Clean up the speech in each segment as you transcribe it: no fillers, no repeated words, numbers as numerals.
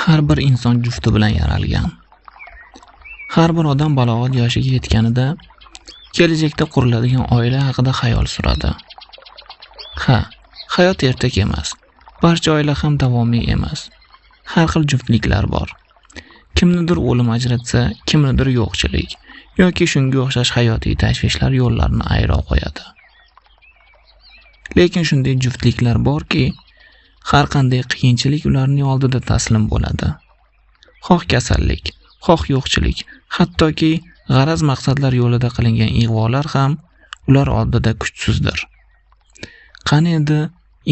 Har bir inson jufti bilan yaralgan. Har bir odam balog'at yoshiga yetganida kelajakda quriladigan oila haqida xayol suradi. Hayot ertak emas. Barcha oila ham davomiy emas. Har xil juftliklar bor. Kimnidir o'lim ajratsa, kimnidir yo'qchilik yoki shunga o'xshash hayotiy tashvishlar yo'llarini ayro qo'yadi. Lekin shunday juftliklar borki, har qanday qiyinchilik ularning oldida taslim bo'ladi. Xoh kasallik, xoh yo'qchilik, hattoki g'araz maqsadlar yo'lida qilingan ig'volar ham ular oldida kuchsizdir. Qani endi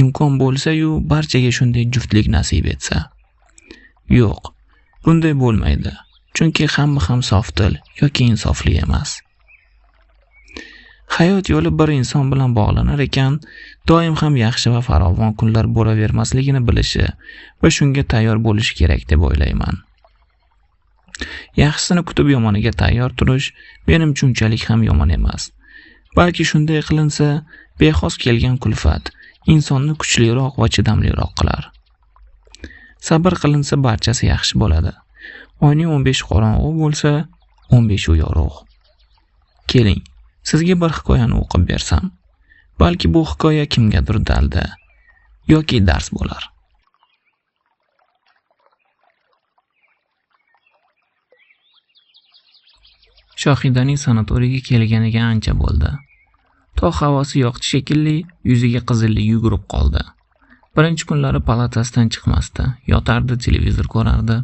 imkon bo'lsa-yu barchaga shunday juftlik nasib etsa? Yo'q, bunday bo'lmaydi. Chunki hamma ham sofdil yoki insofli emas. Hayot yo'li bir inson bilan bog'lanar ekan, doim ham yaxshi va farovon kunlar bo'lavermasligini bilishi va shunga tayyor bo'lishi kerak deb o'ylayman. Yaxshisini kutib yomoniga tayyor turish menimcha unchalik ham yomon emas. Balki shunday qilinsa, bexos kelgan kulfat insonni kuchliroq va chidamliroq qilar. Sabr qilinsa barchasi yaxshi bo'ladi. Oyning 15 qorong'u bo'lsa, 15 u yorug'. Keling, sizga bir hikoyani o'qib bersam, balki bu hikoya kimgadir dalda yoki dars bo'lar. Shohidaning sanatoriyga kelganiga ancha bo'ldi. Tog' havosi yoqdi shekilli, yuziga qizillik yugurib qoldi. Birinchi kunlari palatasidan chiqmasdi, yotardi, televizor ko'rardi.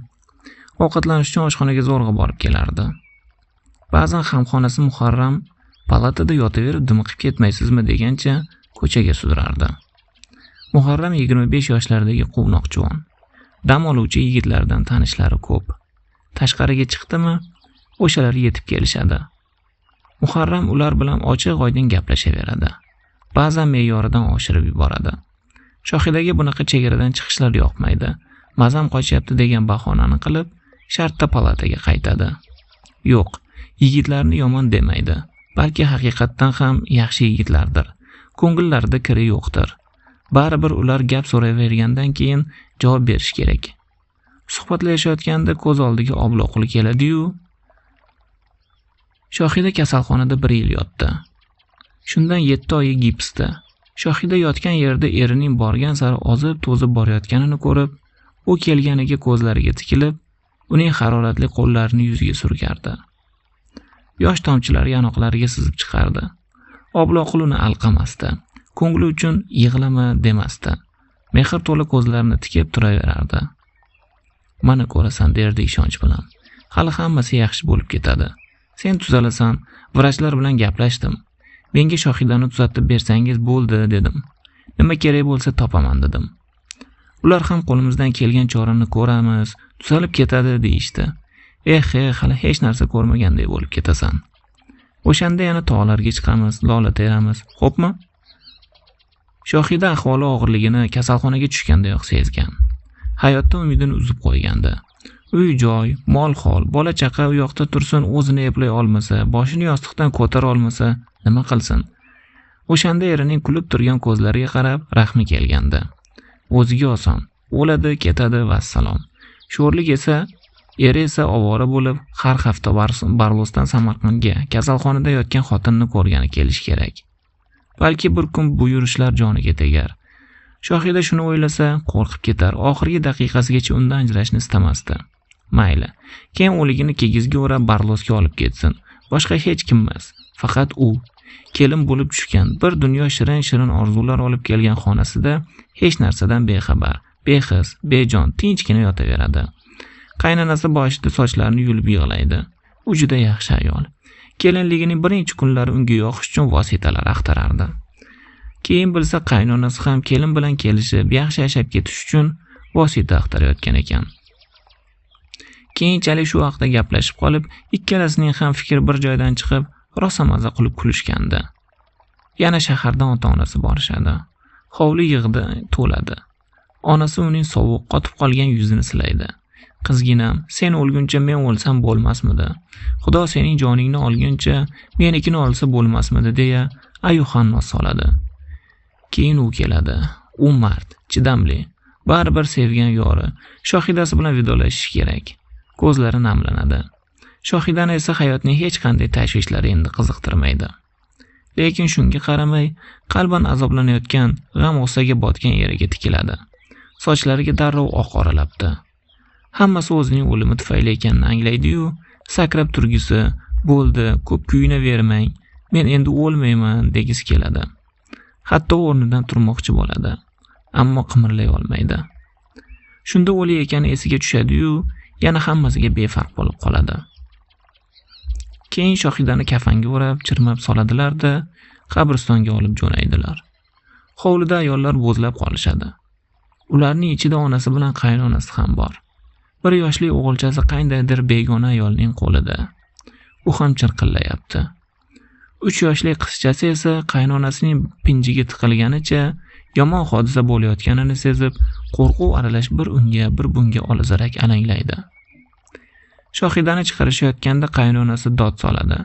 Ovqatlanish uchun oshxonaga zo'rg'a borib kelardi. Ba'zan hamxonasi Muharram palatada yotaverib dimiqib ketmaysizmi degancha ko'chaga sudrardi. Muharram 25 yoshlardagi quvnoq juvon. Dam oluvchi yigitlardan tanishlari ko'p. Tashqariga chiqdimi, o'shalar yetib kelishadi. Muharram ular bilan ochiq-oydin gaplashaveradi. Ba'zan me'yoridan oshirib yuboradi. Shohidaga bunaqa chegaradan chiqishlar yoqmaydi. Mazam qochyapti degan bahonani qilib, shartta palataga qaytadi. Yo'q, yigitlarni yomon demaydi. Balki haqiqatdan ham yaxshi yigitlardir. Ko'ngillarida kiri yo'qdir. Baribir ular gap so'rayvergandan keyin javob berish kerak. Suhbatlashayotganda ko'z oldiga obloquli keladi-yu, Shohida kasalxonada 1 yil yotdi. Shundan 7 oyi gipsda. Shohida yotgan yerda erining borgan sari ozib-to'zib borayotganini ko'rib, u kelganiga ko'zlariga tikilib, uning haroratli qo'llarini yuziga surkardi. Yosh tomchilari yanoqlariga sizib chiqardi. Obloqul uni alqamasdi. Ko'ngli uchun yig'lama demasdi. Mehr to'la ko'zlarini tikib turaverardi. Mana ko'rasan derdi ishonch bilan. Hali hammasi yaxshi bo'lib ketadi. Sen tuzalasan, vrachlar bilan gaplashdim. Menga Shohidani tuzatib bersangiz bo'ldi dedim. Nima kerak bo'lsa topaman dedim. Ular ham qo'limizdan kelgan chorani ko'ramiz, tuzalib ketadi deyishdi. Hali hech narsa ko'rmaganday bo'lib ketasan. O'shanda yana tog'larga chiqamiz, lola teramiz, xo'pmi? Shohida ahvoli og'irligini kasalxonaga tushgandayoq sezgan. Hayotda umidini uzib qo'ygandi. Uy-joy, mol-hol, bola-chaqa u yoqda tursin, o'zini eplay olmasa, boshini yostiqdan ko'tara olmasa, nima qilsin? O'shanda erining kulib turgan ko'zlariga qarab rahmi kelgandi. O'ziga oson, o'ladi, ketadi va assalom. Sho'rlik esa eri esa ovora bo'lib, har hafta Barlosdan Samarqandga kasalxonada yotgan xotinni ko'rgani kelish kerak. Balki bir kun bu yurishlar joniga tegar. Shohida shuni o'ylasa, qo'rqib ketar. Oxirgi daqiqasigacha undan ajrashni istamasdi. Mayli, keyin o'ligini kigizga o'rab Barlosga olib ketsin. Boshqa hech kim emas, faqat u. Kelin bo'lib tushgan, bir dunyo shirin-shirin orzular olib kelgan xonasida hech narsadan bexabar, behis, bejon, tinchgina yotaveradi. Qaynonasi boshida sochlarini yulib yig'laydi. U juda yaxshi ayol. Kelinligining birinchi kunlari unga yoqish uchun vositalar axtarardi. Keyin bilsa qaynonasi ham kelin bilan kelishib, yaxshi yashab ketish uchun vosita axtarayotgan ekan. Keyinchalik shu haqda gaplashib qolib, ikkalasining ham fikri bir joydan chiqib, rosa maza qilib kulishgandi. Yana shahardan ota-onasi borishadi. Hovli yig'di, to'ladi. Onasi uning sovuq qotib qolgan yuzini silaydi. Qizginam, sen o'lguncha men o'lsam bo'lmasmidi? Xudo sening joningni olguncha menikini olsa bo'lmasmidi deya ayuhannos soladi. Keyin u keladi. U mard, chidamli. Baribir sevgan yori Shohidasi bilan vidolashish kerak. Ko'zlari namlanadi. Shohidani esa hayotning hech qanday tashvishlari endi qiziqtirmaydi. Lekin shunga qaramay, qalban azoblanayotgan, g'am-g'ussaga botgan eriga tikiladi. Sochlariga darrov oq oralabdi. Hammasi o'zining o'limi tufayli ekanini anglaydi-yu, sakrab turgisi, "Bo'ldi, ko'p kuyinavermang. Men endi o'lmayman" degisi keladi. Hatto o'rnidan turmoqchi bo'ladi, ammo qimirlay olmaydi. Shunda o'li ekani esiga tushadi-yu, yana hammasiga befarq bo'lib qoladi. Keyin Shohidani kafanga o'rab, chirmab soladilar-da, qabristonga olib jo'naydilar. Hovlida ayollar bo'zlab qolishadi. Ularning ichida onasi bilan qaynonasi ham bor. Bir yoshli o'g'ilchasi qandaydir begona ayolning qo'lida. U ham chirqillayapti. 3 yoshli qizchasi esa qaynonasining pinjiga tiqilganicha yomon hodisa bo'layotganini sezib, qo'rquv aralash bir unga, bir bunga olazarak alanglaydi. Shohidani chiqarishayotganda qaynonasi dod soladi.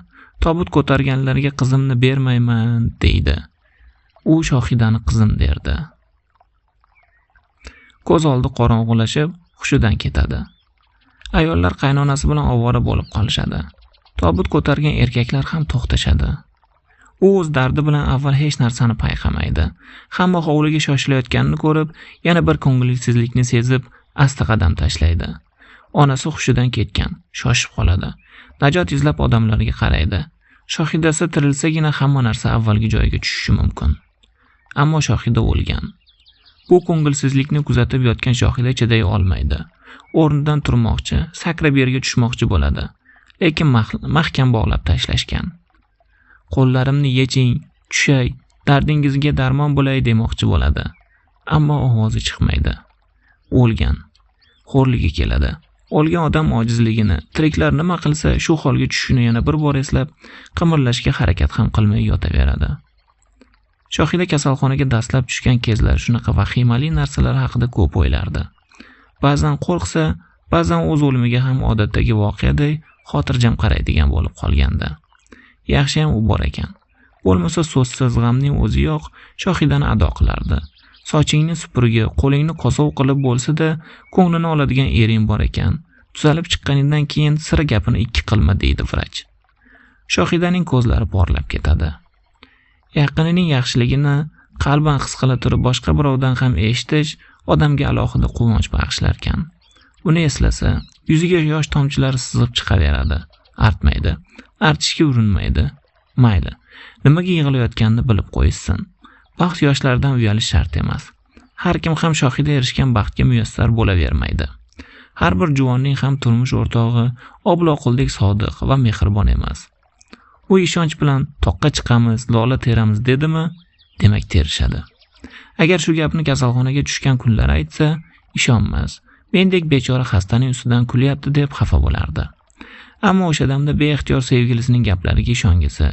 Tobut ko'targanlarga qizimni bermayman deydi. U Shohidani qizim derdi. Ko'z oldi qorong'ulashib, hushidan ketadi. Ayollar qaynonasi bilan ovora bo'lib qolishadi. Tobut ko'targan erkaklar ham to'xtashadi. U o'z dardi bilan avval hech narsani payqamaydi. Hamma hovliga shoshilayotganini ko'rib, yana bir ko'ngilsizlikni sezib, asta qadam tashlaydi. Onasi hushidan ketgan, shoshib qoladi. Najot izlab odamlarga qaraydi. Shohidasi tirilsagina hamma narsa avvalgi joyiga tushishi mumkin. Ammo Shohida o'lgan. Bu ko'ngilsizlikni kuzatib yotgan Shohida chiday olmaydi. O'rnidan turmoqchi, sakrab yerga tushmoqchi bo'ladi. Lekin mahkam bog'lab tashlashgan. Qo'llarimni yeching, tushay, dardingizga darmon bo'lay demoqchi bo'ladi. Ammo ovozi chiqmaydi. O'lgan. Xo'rligi keladi. O'lgan odam ojizligini, tiriklar nima qilsa shu holga tushishini yana bir bor eslab, qimirlashga harakat ham qilmay yotaveradi. Shohida kasalxonaga dastlab tushgan kezlar shunaqa vahimali narsalar haqida ko'p o'ylardi. Ba'zan qo'rqsa, ba'zan o'z o'limiga ham odatdagi voqeaday xotirjam qaraydigan bo'lib qolgandi. Yaxshi ham u bor ekan. Bo'lmasa so'zsiz g'amning o'ziyoq Shohidani ado qilardi. Sochingni supurgi, qo'lingni kosov qilib bo'lsa-da, ko'nglini oladigan ering bor ekan. Tuzalib chiqqanidan keyin sira gapini ikki qilma deydi vrach. Shohidaning ko'zlari porlab ketadi. Yaqinining yaxshiligini qalban his qila turib boshqa birovdan ham eshitish odamga alohida quvonch bag'ishlar ekan. Uni eslasa, yuziga yosh tomchilari sizib chiqaveradi. Artmaydi, artishga urinmaydi. Mayli, nimaga yig'layotganini bilib qo'ysin. Baxt yoshlardan uyalish shart emas. Har kim ham Shohida erishgan baxtga muyassar bo'lavermaydi. Har bir juvonning ham turmush o'rtog'i obloquldek sodiq va mehribon emas. U ishonch bilan toqqa chiqamiz, lola teramiz dedimi, demak terishadi. Agar shu gapni kasalxonaga tushgan kunlar aytsa, ishonmas. Mendek bechora xastaning ustidan kulyapti deb xafa bo'lardi. Ammo o'sha damda beixtiyor sevgilisining gaplariga ishongisi,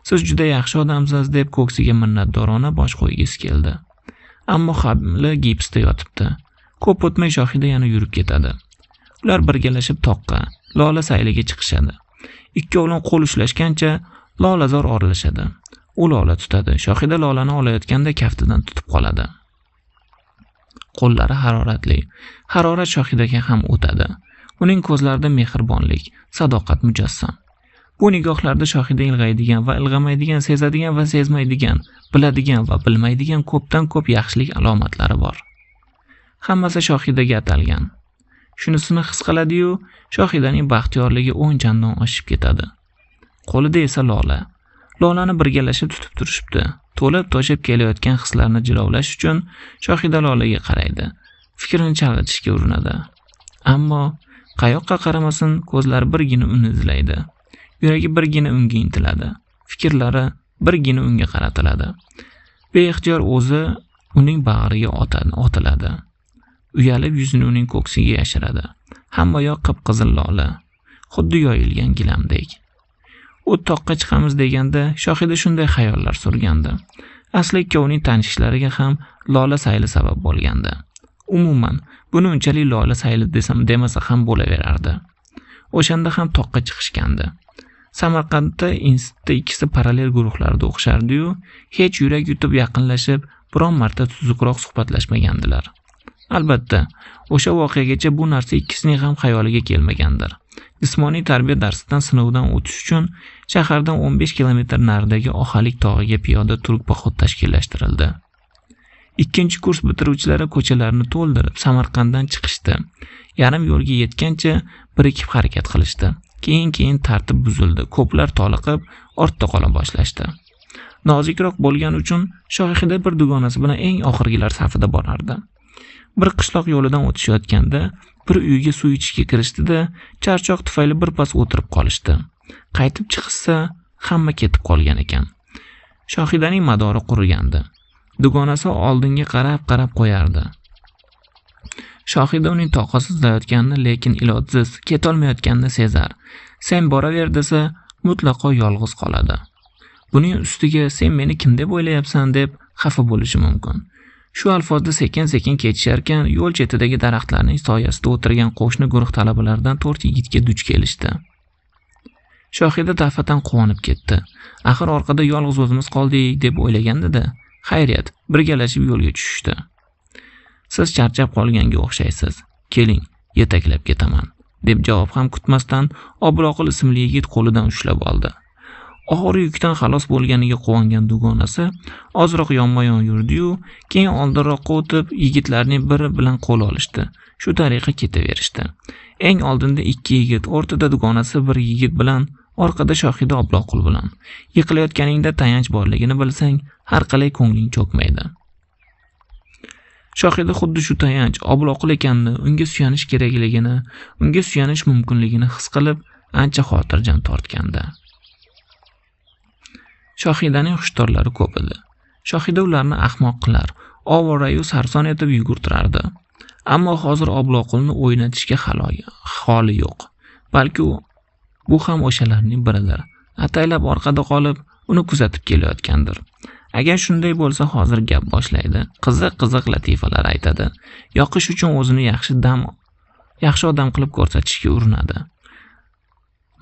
siz juda yaxshi odamsiz deb ko'ksiga minnatdorona bosh qo'ygisi keldi. Ammo hamli gipsda yotibdi. Ko'p o'tmay Shohida yana yurib ketadi. Ular birgalashib toqqa, lola sayliga chiqishadi. Ikkovlon qo'l ushlashgancha lolazor oralashadi. U lola tutadi. Shohida lolani olayotganda kaftidan tutib qoladi. Qo'llari haroratli. Harorat Shohidaga ham o'tadi. Uning ko'zlarida mehribonlik, sadoqat mujassam. Bu nigohlarda Shohida ilg'aydigan va ilg'amaydigan, sezadigan va sezmaydigan, biladigan va bilmaydigan ko'pdan ko'p yaxshilik alomatlari bor. Hammasi Shohidaga atalgan. Shunisini his qiladi-yu, Shohidaning baxtiyorligi 10 chandon oshib ketadi. Qo'lida esa lola. Lolani birgalashib tutib turishibdi. To'lib toshib kelayotgan hislarni jilovlash uchun Shohida lolaga qaraydi. Fikrini chalg'itishga urinadi. Ammo qayoqqa qaramasin, ko'zlari birgina uni izlaydi. Yuragi birgina unga intiladi. Fikrlari birgina unga qaratiladi. Beixtiyor o'zi uning bag'riga otiladi. Uyalib yuzini uning ko'ksiga yashiradi. Hamma yoq qip-qizil lola, xuddi yoyilgan gilamdek. U toqqa chiqamiz deganda Shohida shunday xayollar surgandi. Asli ikkovining tanishishlariga ham lola sayli sabab bo'lgandi. Umuman, buni unchalik lola sayli demasa ham bo'laverardi. O'shanda ham toqqa chiqishgandi. Samarqandda institutda ikkisi parallel guruhlarda o'qishardi-yu, hech yurak yutib yaqinlashib, biron marta tuzukroq suhbatlashmagandilar. Albatta, o'sha voqeagacha bu narsa ikkisining ham xayoliga kelmagandir. Jismoniy tarbiya darsidan sinovdan o'tish uchun shahardan 15 kilometr naridagi Oxalik tog'iga piyoda turk poxod tashkillashtirildi. Ikkinchi kurs bitiruvchilari ko'chalarni to'ldirib Samarqanddan chiqishdi. Yarim yo'lga yetgancha birikib harakat qilishdi. Keyin tartib buzildi. Ko'plar toliqib, ortda qola boshlashdi. Nozikroq bo'lgani uchun Shohida bir dugonasi bilan eng oxirgilar safida borardi. Bir qishloq yo'lidan o'tishayotganda bir uyga suv ichishga kirishdi-da, charchoq tufayli birpas o'tirib qolishdi. Qaytib chiqishsa, hamma ketib qolgan ekan. Shohidaning madori qurigandi. Dugonasi oldinga qarab qo'yardi. Shohida uning toqatsizlayotganini, lekin ilojsiz ketolmayotganini sezar. Sen boraver desa, mutlaqo yolg'iz qoladi. Buning ustiga sen meni kim deb o'ylayapsan deb xafa bo'lishi mumkin. Shu alfozda sekin-sekin ketisharkan, yo'l chetidagi daraxtlarning soyasida o'tirgan qo'shni guruh talabalardan 4 yigitga duch kelishdi. Shohida dafatan quvonib ketdi. Axir orqada yolg'iz o'zimiz qoldik deb o'ylagandi-da. Xayriyat, birgalashib yo'lga tushishdi. Siz charchab qolganga o'xshaysiz. Keling, yetaklab ketaman, deb javob ham kutmasdan Obloqul ismli yigit qo'lidan ushlab oldi. Og'ir yukdan xalos bo'lganiga quvongan dugonasi ozroq yonma-yon yurdi-yu, keyin oldinroqqa o'tib yigitlarning biri bilan qo'l olishdi. Shu tariqa ketaverishdi. Eng oldinda 2 yigit, o'rtada dugonasi bir yigit bilan, orqada Shohida Obloqul bilan. Yiqilayotganingda tayanch borligini bilsang, har qalay ko'ngling cho'kmaydi. Shohida xuddi shu tayanch Obloqul ekanini, unga suyanish kerakligini, unga suyanish mumkinligini his qilib, ancha xotirjam tortgandi. Shohidaning xushtorlari ko'p edi. Shohida ularni ahmoq qilar, ovora-yu sarson etib yugurtirardi. Ammo hozir Obloqulni o'ynatishga holi yo'q. Balki bu ham o'shalarning biridir. Ataylab orqada qolib, uni kuzatib kelayotgandir. Agar shunday bo'lsa, hozir gap boshlaydi. Qiziq latifalar aytadi. Yoqish uchun o'zini yaxshi odam qilib ko'rsatishga urinadi.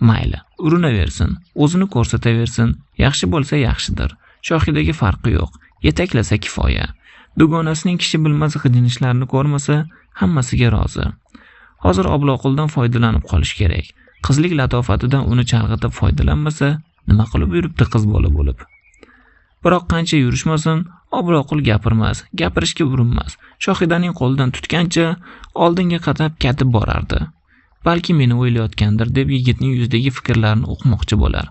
Mayli, urinaversin, o'zini ko'rsataversin, yaxshi bo'lsa yaxshidir. Shohidaga farqi yo'q, yetaklasa kifoya. Dugonasining kishi bilmas g'ijinishlarini ko'rmasa, hammasiga rozi. Hozir Obloquldan foydalanib qolish kerak. Qizlik latofatidan uni chalg'itib foydalanmasa, nima qilib yuribdi qiz bola bo'lib? Biroq qancha yurishmasin, Obloqul gapirmas, gapirishga urinmas. Shohidaning qo'lidan tutgancha oldinga qadab ketib borardi. Balki meni o'ylayotgandir deb yigitning yuzidagi fikrlarini o'qmoqchi bo'lar.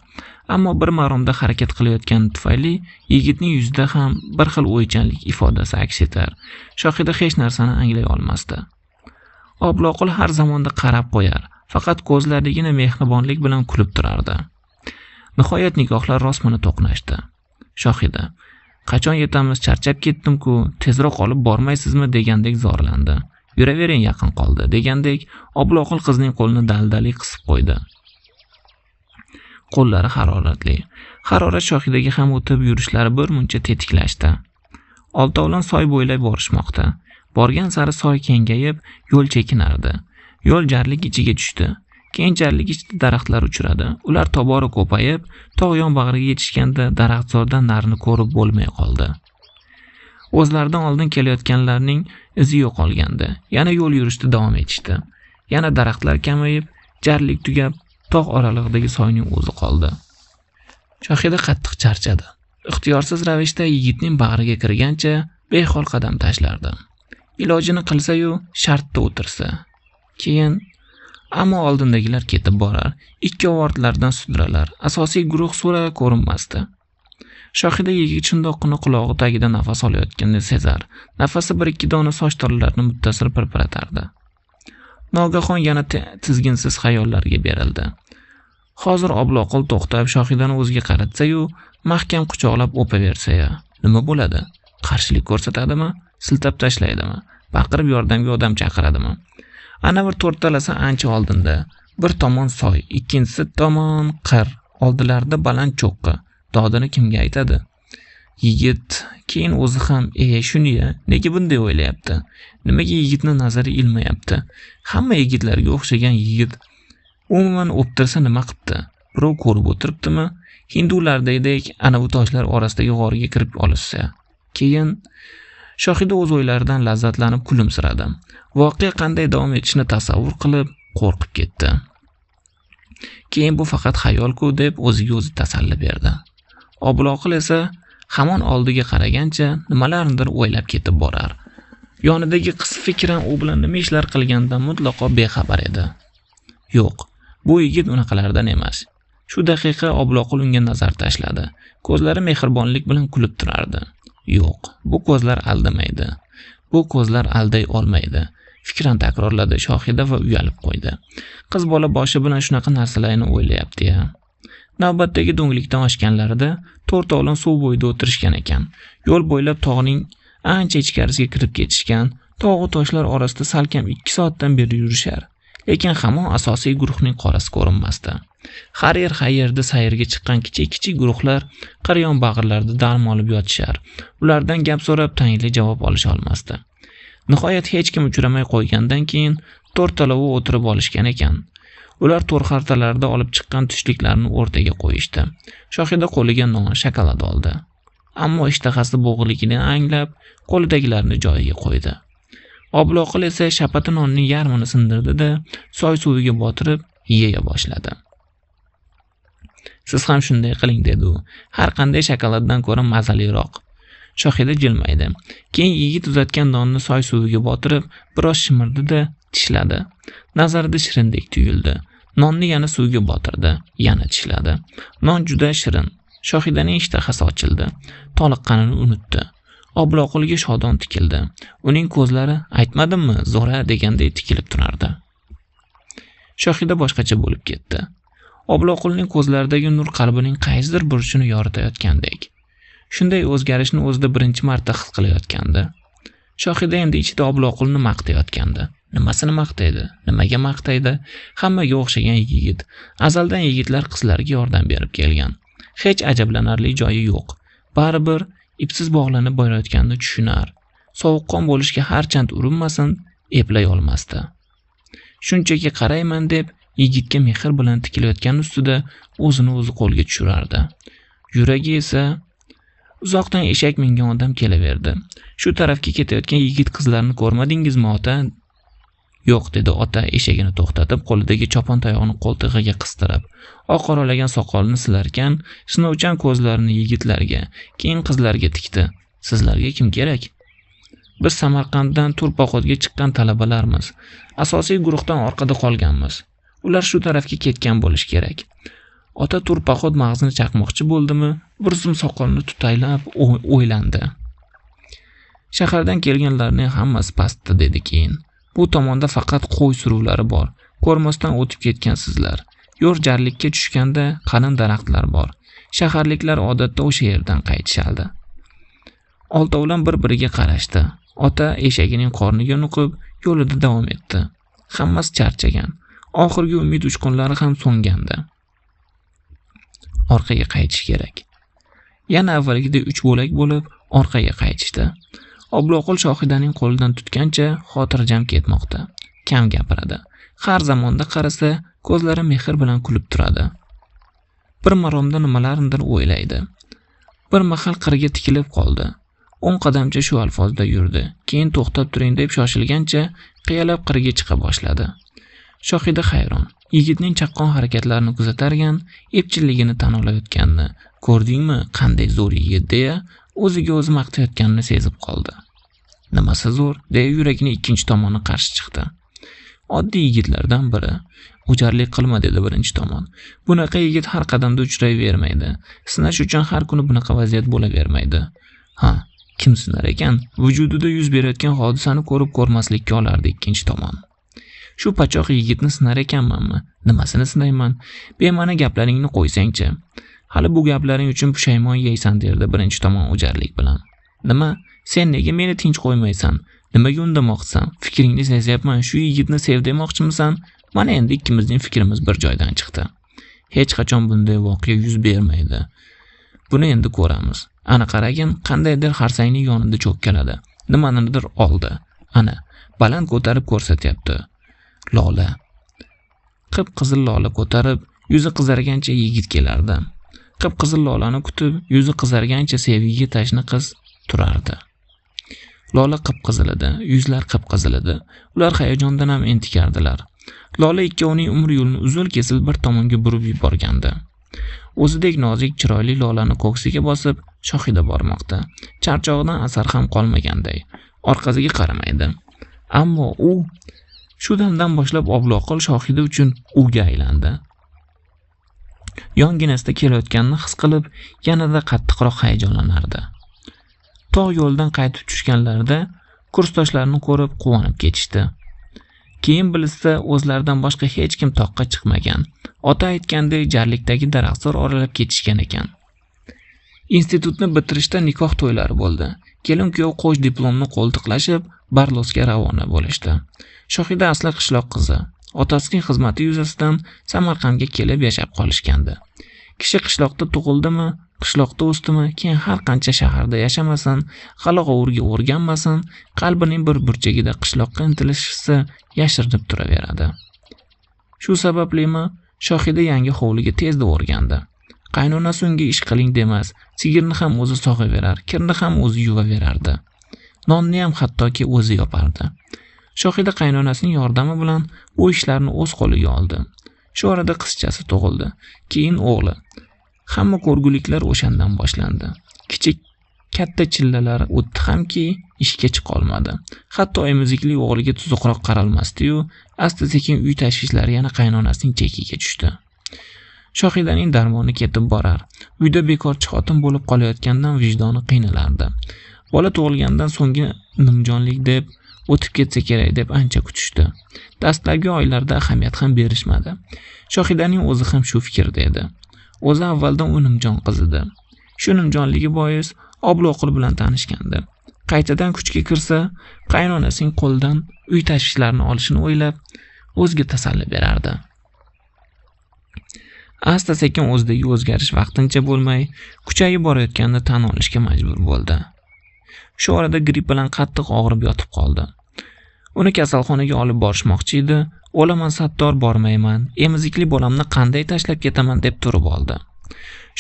Ammo bir maromda harakat qilayotgani tufayli yigitning yuzida ham bir xil o'ychanlik ifodasi aks etar. Shohida hech narsani anglay olmasdi. Obloqul har zamonda qarab qo'yar, faqat ko'zlaridagina mehribonlik bilan kulib turardi. Nihoyat nigohlar rosmana to'qnashdi. Shohida, qachon yetamiz, charchab ketdim-ku, tezroq olib bormaysizmi degandek zorlandi. Yuravering, yaqin qoldi degandek Obloqul qizning qo'lini daldali qisib qo'ydi. Qo'llari haroratli. Harorat Shohidaga ham o'tib, yurishlari bir muncha tetiklashdi. Oltovlon soy bo'ylab borishmoqda. Borgan sari soy kengayib, yo'l chekinardi. Yo'l jarlik ichiga tushdi. Keyin jarlik ichida daraxtlar uchradi. Ular tobora ko'payib, tog' yonbag'riga yetishganda daraxtzordan narini ko'rib bo'lmay qoldi. O'zlaridan oldin kelayotganlarning izi yo'qolgandi. Yana yo'l yurishda davom etishdi. Yana daraxtlar kamayib, jarlik tugab, tog' oralig'idagi soyning o'zi qoldi. Shohida qattiq charchadi. Ixtiyorsiz ravishda yigitning bag'riga kirgancha behol qadam tashlardi. Ilojini qilsa-yu, shartda o'tirsa. Keyin ammo oldindagilar ketib borar, ikki ortlardan sudralar. Asosiy guruh so'ra ko'rinmasdi. Shohida yigit shundoqqina qulog'i tagida nafas olayotganini sezar. Nafasi 1-2 dona soch tolalarining muttasil pirpiratardi. Nogahon yana tizginsiz xayollarga berildi. Hozir Obloqul to'xtab Shohidani o'ziga qaratsa-yu, mahkam quchoqlab o'paversa-ya, nima bo'ladi? Qarshilik ko'rsatadimi? Siltab tashlaydimi? Baqirib yordamga odam chaqiradimi? Ana bir to'rtalasa ancha oldinda, bir tomon soy, ikkinchisi tomon qir, oldilarida baland cho'qqi. Dodini kimga aytadi? Yigit keyin o'zi ham, shuni-ya, nega bunday o'ylayapti? Nimaga yigitni nazari ilmayapti? Hamma yigitlarga o'xshagan yigit umuman o'ptirsa nima qilibdi? Birov ko'rib o'tiribdimi? Hindulardagidek ana bu toshlar orasidagi g'orga kirib olishsa. Keyin Shohida o'z o'ylaridan lazzatlanib kulimsiradi. Voqea qanday davom etishini tasavvur qilib, qo'rqib ketdi. Keyin bu faqat xayol-ku deb o'ziga o'zi tasalli berdi. Obuloqil esa hamon oldiga qaragancha nimalarnidir o'ylab ketib borar. Yonidagi qiz fikran u bilan nima ishlar qilganidan mutlaqo bexabar edi. Yo'q, bu yigit unaqalardan emas. Shu daqiqa Obuloqil unga nazar tashladi. Ko'zlari mehribonlik bilan kulib turardi. Yo'q, bu ko'zlar aldamaydi. Bu ko'zlar alday olmaydi. Fikran takrorladi Shohida va uyalib qo'ydi. Qiz bola boshi bilan shunaqa narsalarni o'ylayapti-ya. Navbatdagi do'nglikdan oshganlarida to'rtovlon suv bo'yida o'tirishgan ekan. Yo'l bo'ylab tog'ning ancha ichkarisiga kirib ketishgan. Tog'u toshlar orasida salkam 2 soatdan beri yurishar. Lekin hamon asosiy guruhning qorasi ko'rinmasdi. Har yerda sayrga chiqqan kichik guruhlar qiryon bag'irlarda dam olib yotishar. Ulardan gap so'rab tayinli javob olisha olmasdi. Nihoyat hech kim uchramay qo'ygandan keyin to'rtalovi o'tirib olishgan ekan. Ular to'rxartalarda olib chiqqan tushliklarni o'rtaga qo'yishdi. Shohida qo'liga non, shokolad oldi. Ammo ishtahasi bo'g'ligini anglab, qo'lidagilarni joyiga qo'ydi. Obuloqil esa shapati nonning yarmini sindirdi-da, soy suviga botirib yeya boshladi. Siz ham shunday qiling dedi u. Har qanday shokoladdan ko'ra mazaliroq. Shohida jilmaydi. Keyin yigit uzatgan nonni soy suviga botirib, biroz shimirdi-da, tishladi. Nazarida shirindek tuyuldi. Nonni yana suvga botirdi, yana tishladi. Non juda shirin. Shohidaning ishtahasi ochildi. Toliqqanini unutdi. Obuloqilga shodon tikildi. Uning ko'zlari aytmadimmi, zo'ra deganday tikilib turardi. Shohida boshqacha bo'lib ketdi. Obuloqilning ko'zlaridagi nur qalbining qaysidir burchini yoritayotgandek. Shunday o'zgarishni o'zida birinchi marta his qilayotgandi. Shohida endi ichida Obuloqilni maqtayotgandi. Nimasini maqtaydi? Nimaga maqtaydi? Hammaga o'xshagan yigit. Azaldan yigitlar qizlarga yordam berib kelgan. Hech ajablanarli joyi yo'q. Baribir ipsiz bog'lanib borayotganini tushunar. Sovuqqon bo'lishga harchand urinmasin, eplay olmasdi. Shunchaki qarayman deb yigitga mehr bilan tikilayotgan ustida o'zini o'zi qo'lga tushirardi. Yuragi esa uzoqdan eshak mingan odam kelaverdi. Shu tarafga ketayotgan yigit qizlarni ko'rmadingizmi, ota? Yo'q dedi ota eshagini to'xtatib, qo'lidagi chopon tayoqni qo'ltig'iga qistirib, oq qoralagan soqolini silarkan, sinovchan ko'zlarini yigitlarga, keyin qizlarga tikdi. Sizlarga kim kerak? Biz Samarqanddan Turpoqotga chiqqan talabalarmiz. Asosiy guruhdan orqada qolganmiz. Ular shu tarafga ketgan bo'lish kerak. Ota Turpoqot mag'zini chaqmoqchi bo'ldimi, bir zum soqolni tutaylab o'ylandi. Shahardan kelganlarning hammasi pastda dedi keyin. Bu tomonda faqat qo'y suruvlari bor. Ko'rmasdan o'tib ketgansizlar. Yo'r jarlikka tushganda qalin daraxtlar bor. Shaharliklar odatda o'sha yerdan qaytishardi. Oltovlon bir-biriga qarashdi. Ota eshagining qorniga nuqib, yo'lida davom etdi. Hammasi charchagan. Oxirgi umid uchqunlari ham so'ngandi. Orqaga qaytish kerak. Yana avvalgidek 3 bo'lak bo'lib orqaga qaytishdi. Obuloqil Shohidaning qo'lidan tutgancha xotirjam ketmoqda. Kam gapiradi. Har zamonda qarasa, ko'zlari mehr bilan kulib turadi. Bir maromda nimalarnidir o'ylaydi. Bir mahal qirga tikilib qoldi. 10 qadamcha shu alfozda yurdi. Keyin to'xtab turing deb shoshilgancha qiyalab qirga chiqa boshladi. Shohida hayron. Yigitning chaqqon harakatlarini kuzatargan, epchilligini tan olayotganini, ko'rdingmi, qanday zo'r yigit deya o'ziga o'zi maqtayotganini sezib qoldi. Nimasi zo'r deya yuragining ikkinchi tomoni qarshi chiqdi. Oddiy yigitlardan biri. O'jarlik qilma dedi birinchi tomon. Bunaqa yigit har qadamda uchrayvermaydi. Sinash uchun har kuni bunaqa vaziyat bo'lavermaydi. Ha, kim sinar ekan? Vujudida yuz berayotgan hodisani ko'rib ko'rmaslikka olardi ikkinchi tomon. Shu pachoq yigitni sinar ekanmanmi? Nimasini sinayman? Bema'ni gaplaringni qo'ysangchi. Hali bu gaplaring uchun pushaymon yeysan derdi birinchi tomon o'jarlik bilan. Nima? Sen nega meni tinch qo'ymaysan? Nimaga undamoqchisan? Fikringni sezyapman. Shu yigitni sev demoqchimisan? Mana endi ikkimizning fikrimiz bir joydan chiqdi. Hech qachon bunday voqea yuz bermaydi. Buni endi ko'ramiz. Ana qaragin, qandaydir xarsangning yonida cho'kkaladi. Nimanidir oldi. Ana, baland ko'tarib ko'rsatyapti. Lola. Qip-qizil lola ko'tarib, yuzi qizargancha yigit kelardi. Qip-qizil lolani kutib, yuzi qizargancha sevgiga tashna qiz turardi. Lola qip-qizil edi, yuzlar qip-qizil edi. Ular hayajondan ham entikardilar. Lola ikkovining umr yo'lini uzil-kesil bir tomonga burib yuborgandi. O'zidek nozik chiroyli Lolani ko'ksiga bosib, Shohida bormoqda. Charchog'idan asar ham qolmaganday, orqasiga qaramaydi. Ammo u shu damdan boshlab Obloqul Shohida uchun uga aylandi. Yonginasida kelayotganini his qilib, yanada qattiqroq hayajonlanardi. Tog' yo'ldan qaytib tushganlarida kursdoshlarini ko'rib quvonib ketishdi. Keyin bilishsa, o'zlaridan boshqa hech kim toqqa chiqmagan. Ota aytgandek jarlikdagi daraxtzor oralab ketishgan ekan. Institutni bitirishda nikoh to'ylari bo'ldi. Kelin-kuyov qo'sh diplomni qo'ltiqlashib, Barlosga ravona bo'lishdi. Shohida asli qishloq qizi. Otasining xizmati yuzasidan Samarqandga kelib yashab qolishgandi. Kishi qishloqda tug'ildimi, qishloqda o'sdimi, keyin har qancha shaharda yashamasin, g'ala-g'ovurga o'rganmasin, qalbining bir burchagida qishloqqa intilish hissi yashirinib turaveradi. Shu sabablimi, Shohida yangi hovliga tezda o'rgandi. Qaynonasi unga ish qiling demas, sigirni ham o'zi sog'averar, kirni ham o'zi yuvaverardi. Nonni ham hattoki o'zi yopardi. Shohida qaynonasining yordami bilan bu ishlarni o'z qo'liga oldi. Shu orada qizchasi tug'ildi, keyin o'g'li. Hamma ko'rguliklar o'shandan boshlandi. Kichik katta chillalar o'tdi hamki, ishga chiqa olmadi. Hatto emizikli o'g'liga tuzuqroq qaralmasdi-yu, asta-sekin uy tashvishlari yana qaynonasining chekiga tushdi. Shohidaning darmoni ketib borar. Uyda bekorchi xotin bo'lib qolayotgandan vijdoni qiynalardi. Bola tug'ilgandan so'nggi nimjonlik deb o'tib ketsa kerak deb ancha kutishdi. Dastlabki oylarda ahamiyat ham berishmadi. Shohidaning o'zi ham shu fikrda edi. O'zi avvaldan u nimjon qiz edi. Shu nimjonligi bois Obloqul bilan tanishgandi. Qaytadan kuchga kirsa, qaynonasining qo'lidan uy tashvishlarini olishini o'ylab, o'ziga tasalli berardi. Asta-sekin o'zidagi o'zgarish vaqtincha bo'lmay, kuchayib borayotganini tan olishga majbur bo'ldi. Shu orada gripp bilan qattiq og'rib yotib qoldi. Uni kasalxonaga olib borishmoqchi edi. O'laman sattor bormayman, emizikli bolamni qanday tashlab ketaman deb turib oldi.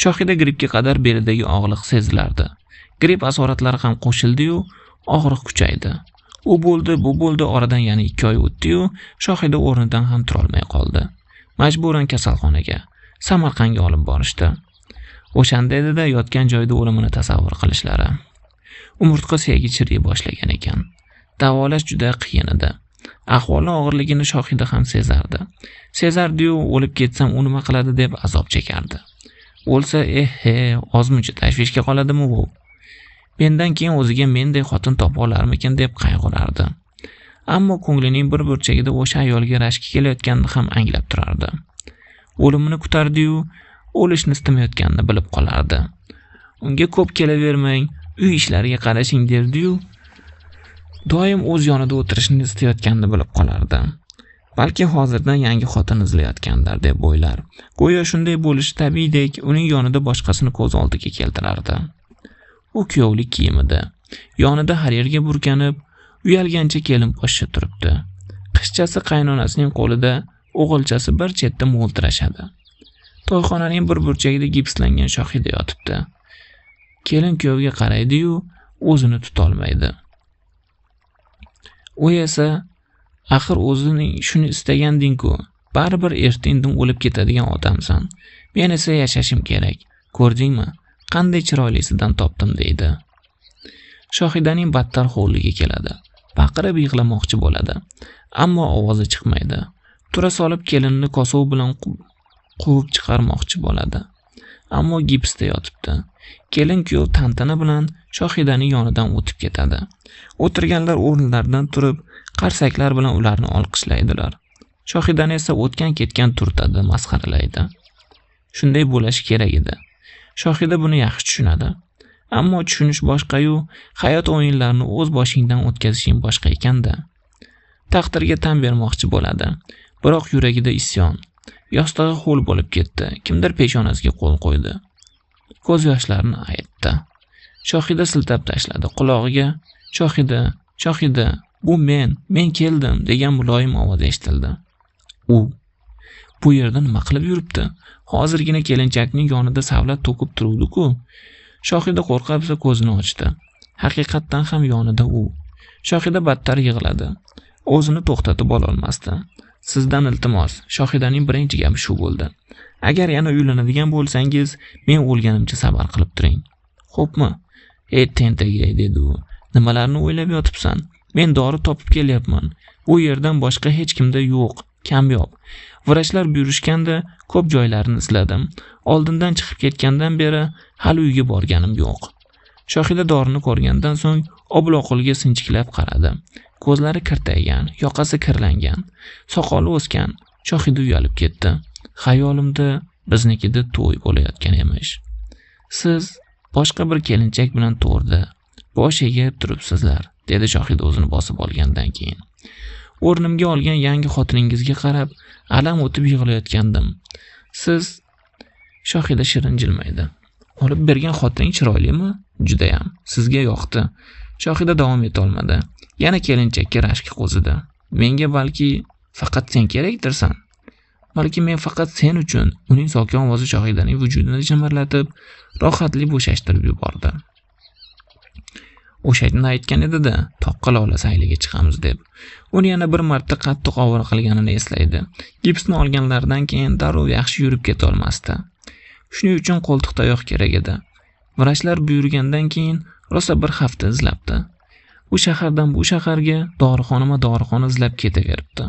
Shohida grippga qadar belidagi og'riq sezilardi. Gripp asoratlari ham qo'shildi-yu, og'riq kuchaydi. U bo'ldi, bu bo'ldi, oradan yana 2 oy o'tdi-yu, Shohida o'rnidan ham tura olmay qoldi. Majburan kasalxonaga, Samarqandga olib borishdi. O'shanda edi-da yotgan joyda o'limini tasavvur qilishlari. Umurtqa suyagi chiriy boshlagan ekan. Davolash juda qiyin edi. Ahvoli og'irligini Shohida ham sezardi. Sezardi-yu, o'lib ketsam u nima qiladi deb azob chekardi. O'lsa, ozmuncha tashvishga qoladimi u? Mendan keyin o'ziga menday xotin topa olarmikin deb qayg'urardi. Ammo ko'nglining bir burchagida o'sha ayolga rashki kelayotganini ham anglab turardi. O'limini kutardi-yu, o'lishni istamayotganini bilib qolardi. Unga ko'p kelavermang, uy ishlariga qarashing derdi-yu, doim o'z yonida o'tirishni istayotganini bilib qolardi. Balki hozirdan yangi xotin izlayotgandir deb o'ylar. Go'yo shunday bo'lishi tabiiydek, uning yonida boshqasini ko'z oldiga keltirardi. U kuyovlik kiyimida, yonida har yerga burkanib, uyalgancha kelin poshsha turibdi. Qizchasi qaynonasining qo'lida, o'g'ilchasi bir chetda mo'ltirashadi. To'yxonaning bir burchagida gipslangan Shohida yotibdi. Kelin kuyovga qaraydi-yu, o'zini tuta olmaydi. U esa axir o'zining shuni istaganding-ku, baribir erta-indin o'lib ketadigan odamsan. Men esa yashashim kerak. Ko'rdingmi? Qanday chiroylisidan topdim deydi. Shohidaning battar hovliga keladi. Baqirib yig'lamoqchi bo'ladi, ammo ovozi chiqmaydi. Tura solib kelinni kosov bilan quvib chiqarmoqchi bo'ladi. Ammo gipsda yotibdi. Kelin kuyov tantana bilan Shohidaning yonidan o'tib ketadi. O'tirganlar o'rnlaridan turib, qarsaklar bilan ularni olqishlaydilar. Shohidani esa o'tgan-ketgan turtadi, masxaralaydi. Shunday bo'lishi kerak edi. Shohida buni yaxshi tushunadi. Ammo tushunish boshqa-yu, hayot o'yinlarini o'z boshingdan o'tkazishing boshqa ekanda. Taqdirga tan bermoqchi bo'ladi, biroq yuragida isyon. Yostig'i ho'l bo'lib ketdi. Kimdir peshonasiga qo'l qo'ydi. Ko'z yoshlarini aytdi. Shohida siltab tashladi qulog'iga. Shohida, bu men keldim degan muloyim ovoz eshitildi. U bu yerda nima qilib yuribdi? Hozirgina kelinchakning yonida savlat to'kib turuvdi-ku. Shohida qo'rqibsa ko'zini ochdi. Haqiqatdan ham yonida u. Shohida battar yig'ladi. O'zini to'xtatib ololmasdi. Sizdan iltimos, Shohidaning birinchi gapi shu bo'ldi. Agar yana uylanadigan bo'lsangiz, men o'lganimcha sabr qilib turing. Xo'pmi? Tentakay dedi u. Nimalarni o'ylab yotibsan? Men dori topib kelyapman. U yerdan boshqa hech kimda yo'q, kamyob. Vrachlar buyurishganda ko'p joylarni izladim. Oldindan chiqib ketgandan beri hali uyga borganim yo'q. Shohida dorini ko'rgandan so'ng obloqulga sinchiklab qaradi. Ko'zlari kirtaygan, yoqasi kirlangan, soqoli o'sgan. Shohida uyalib ketdi. Xayolimda biznikida to'y bo'layotgan emish. Siz boshqa bir kelinchak bilan to'rda bosh egib turibsizlar, dedi Shohida o'zini bosib olgandan keyin. O'rnimga olgan yangi xotiningizga qarab, alam o'tib yig'layotgandim. Siz Shohida shirin jilmaydi. Olib bergan xotining chiroylimi? Judayam. Sizga yoqdi. Shohida davom eta olmadi. Yana kelinchakka rashki qo'zidi. Menga balki faqat sen kerakdirsan. Balki men faqat sen uchun. Uning sokin ovozi Shohidaning vujudini jimirlatib, rohatli bo'shashtirib yubordi. O'shaytni aytgan edi-da, toqqa lola sayliga chiqamiz deb. Uni yana bir marta qattiq ovora qilganini eslaydi. Gipsni olganlardan keyin darrov yaxshi yurib keta olmasdi. Shuning uchun qo'ltiq tayoq kerak edi. Vrachlar buyurgandan keyin rosa bir hafta izlabdi. U shahardan bu shaharga dorixona izlab ketaveribdi.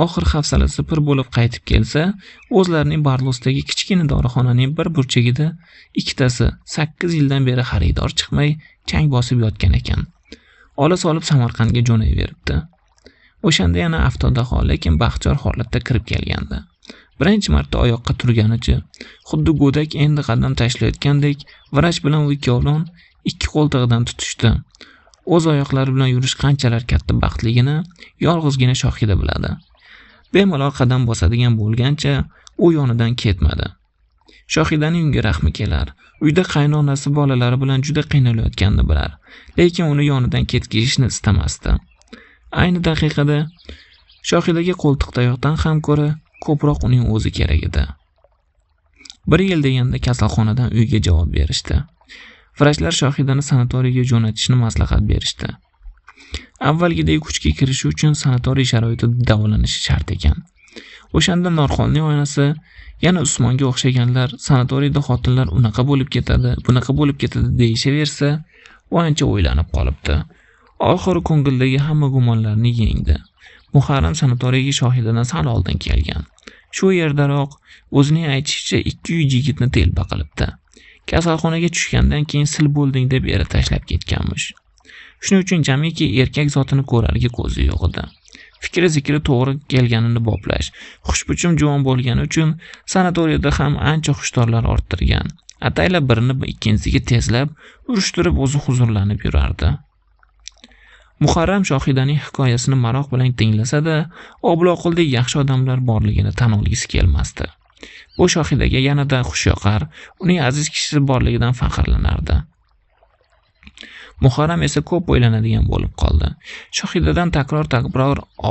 Oxir hafsalasi pir bo'lib qaytib kelsa, o'zlarining Barlosdagi kichkina dorixonaning bir burchagida ikkitasi 8 yildan beri xaridor chiqmay chang bosib yotgan ekan. Ola solib Samarqandga jo'nayveribdi. O'shanda yana avtodaho, lekin baxtiyor holatda kirib kelgandi. Birinchi marta oyoqqa turganicha, xuddi go'dak endi qadam tashlayotgandek, vrach bilan u ikkovlon ikki qo'ltig'idan tutishdi. O'z oyoqlari bilan yurish qanchalar katta baxtligini yolg'izgina Shohida biladi. Bemalol qadam bosadigan bo'lgancha u yonidan ketmadi. Shohidaning unga rahmi kelar. Uyda qaynonasi bolalari bilan juda qiynalayotganini bilar, lekin uni yonidan ketkizishni istamasdi. Ayni daqiqada Shohidaga qo'ltiq tayoqdan ham ko'ra ko'proq uning o'zi kerak edi. 1 yil deganda kasalxonadan uyga javob berishdi. Vrachlar Shohidani sanatoriyga jo'natishni maslahat berishdi. Avvalgidek kuchga kirishi uchun sanatoriy sharoitida davolanishi shart ekan. O'shanda Norxonning onasi yana Usmonga o'xshaganlar sanatoriyda xotinlar unaqa bo'lib ketadi, bunaqa bo'lib ketadi deyishaversa, u ancha o'ylanib qolibdi. Oxiri ko'ngildagi hamma gumonlarni yengdi. Muharram sanatoriyga Shohidadan sal oldin kelgan. Shu yerdaroq o'zining aytishicha 200 yigitni telba qilibdi. Kasalxonaga tushgandan keyin sil bo'lding deb eri tashlab ketganmish. Shuning uchun jamiki erkak zotini ko'rarga ko'zi yo'q edi. Fikri zikri to'g'ri kelganini boplash, xushbichim juvon bo'lgani uchun sanatoriyada ham ancha xushtorlar orttirgan. Ataylab birini ikkinchisiga tezlab, urishtirib o'zi huzurlanib yurardi. Muharram Shohidaning hikoyasini maroq bilan tinglasa-da, Obloquldek yaxshi odamlar borligini tan olgisi kelmasdi. Bu Shohidaga yanada xushyoqar, uning aziz kishisi borligidan faxrlanardi. Muharram esa ko'p o'ylanadigan bo'lib qoldi. Shohidadan takror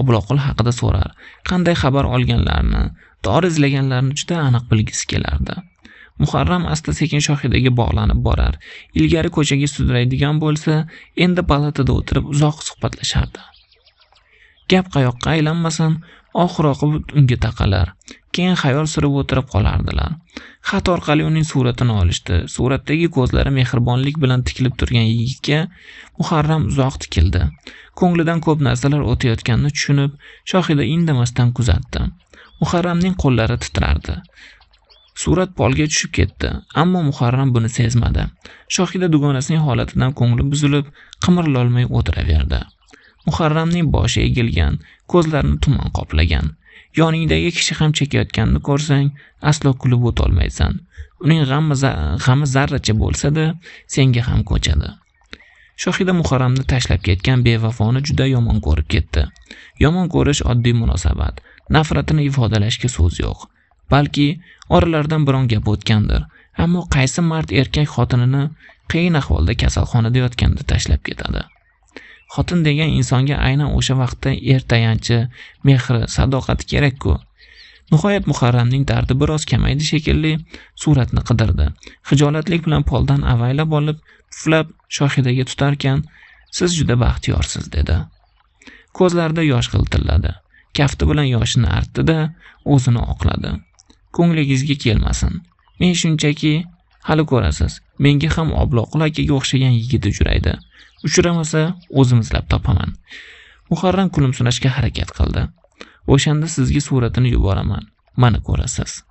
Obloqul haqida so'rar, qanday xabar olganlarini, dori izlaganlarini juda aniq bilgisi kelardi. Muharram asta-sekin Shohidaga bog'lanib borar. Ilgari ko'chaga sudraydigan bo'lsa, endi palatada o'tirib uzoq suhbatlashardi. Gap qayoqqa aylanmasin, oxir-oqibat unga taqalar. Keyin xayol surib o'tirib qolardilar. Xat orqali uning suratini olishdi. Suratdagi ko'zlari mehribonlik bilan tikilib turgan yigitga Muharram uzoq tikildi. Ko'nglidan ko'p narsalar o'tayotganini tushunib, Shohida indamasdan kuzatdi. Muharramning qo'llari titrardi. Surat polga tushib ketdi, ammo Muharram buni sezmadi. Shohida dugonasining holatidan ko'ngli buzilib, qimirlolmay o'tiraverdi. Muharramning boshi egilgan, ko'zlarini tuman qoplagan. Yoningdagi kishi ham chekayotganini ko'rsang, aslo kulib o'tolmaysan. Uning g'ami zarracha bo'lsa-da, senga ham ko'chadi. Shohida Muharramni tashlab ketgan bevafoni juda yomon ko'rib ketdi. Yomon ko'rish oddiy munosabat, nafratini ifodalashga so'z yo'q. Balki oralardan biron gap o'tgandir, ammo qaysi mard erkak xotinini qiyin ahvolda kasalxonada yotganda tashlab ketadi? Xotin degan insonga aynan o'sha vaqtda tayanchi, mehri, sadoqati kerak-ku. Nihoyat Muharramning dardi biroz kamaydi shekilli, suratni qidirdi. Hijolatlik bilan poldan avaylab olib, puflab Shohidaga tutarkan, siz juda baxtiyorsiz dedi. Ko'zlarida yosh g'iltilladi. Kafti bilan yoshini artdi-da, o'zini oqladi. Ko'nglingizga kelmasin. Men shunchaki, hali ko'rasiz, menga ham Obloqul akaga o'xshagan yigit uchraydi. Uchramasa, o'zim izlab topaman. Muharram kulimsirashga harakat qildi. O'shanda sizga suratini yuboraman. Mana ko'rasiz.